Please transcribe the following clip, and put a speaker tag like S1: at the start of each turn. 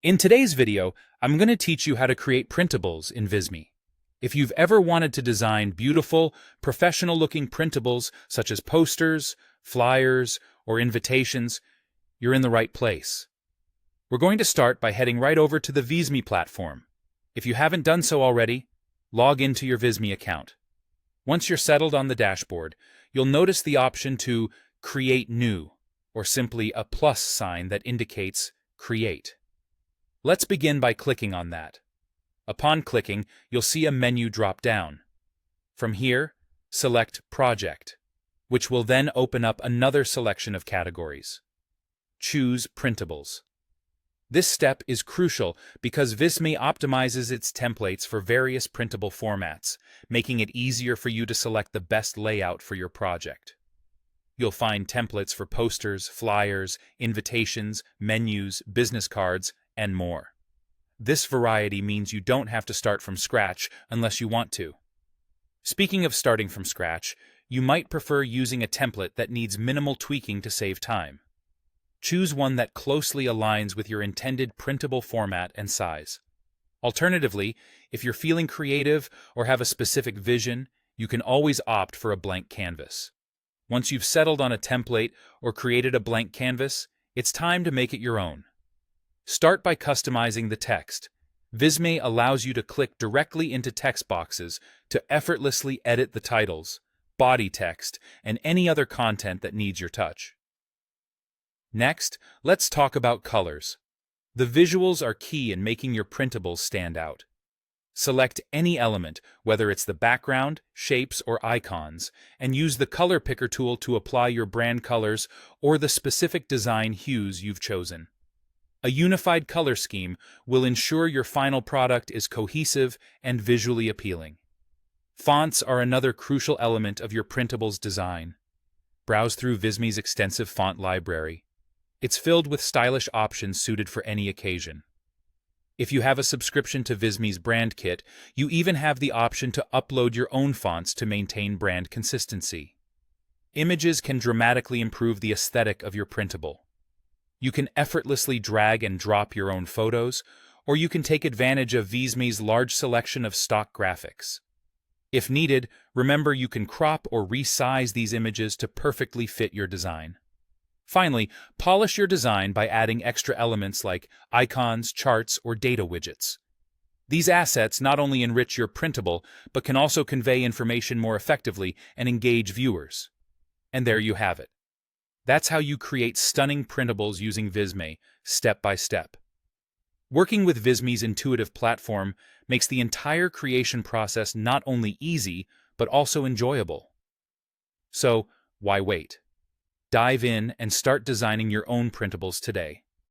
S1: In today's video, I'm going to teach you how to create printables in Visme. If you've ever wanted to design beautiful, professional-looking printables such as posters, flyers, or invitations, you're in the right place. We're going to start by heading right over to the Visme platform. If you haven't done so already, log into your Visme account. Once you're settled on the dashboard, you'll notice the option to Create New, or simply a plus sign that indicates Create. Let's begin by clicking on that. Upon clicking, you'll see a menu drop down. From here, select Project, which will then open up another selection of categories. Choose Printables. This step is crucial because Visme optimizes its templates for various printable formats, making it easier for you to select the best layout for your project. You'll find templates for posters, flyers, invitations, menus, business cards, and more. This variety means you don't have to start from scratch unless you want to. Speaking of starting from scratch, you might prefer using a template that needs minimal tweaking to save time. Choose one that closely aligns with your intended printable format and size. Alternatively, if you're feeling creative or have a specific vision, you can always opt for a blank canvas. Once you've settled on a template or created a blank canvas, it's time to make it your own. Start by customizing the text. Visme allows you to click directly into text boxes to effortlessly edit the titles, body text, and any other content that needs your touch. Next, let's talk about colors. The visuals are key in making your printables stand out. Select any element, whether it's the background, shapes, or icons, and use the color picker tool to apply your brand colors or the specific design hues you've chosen. A unified color scheme will ensure your final product is cohesive and visually appealing. Fonts are another crucial element of your printable's design. Browse through Visme's extensive font library. It's filled with stylish options suited for any occasion. If you have a subscription to Visme's brand kit, you even have the option to upload your own fonts to maintain brand consistency. Images can dramatically improve the aesthetic of your printable. You can effortlessly drag and drop your own photos, or you can take advantage of Visme's large selection of stock graphics. If needed, remember you can crop or resize these images to perfectly fit your design. Finally, polish your design by adding extra elements like icons, charts, or data widgets. These assets not only enrich your printable, but can also convey information more effectively and engage viewers. And there you have it. That's how you create stunning printables using Visme, step by step. Working with Visme's intuitive platform makes the entire creation process not only easy, but also enjoyable. So, why wait? Dive in and start designing your own printables today.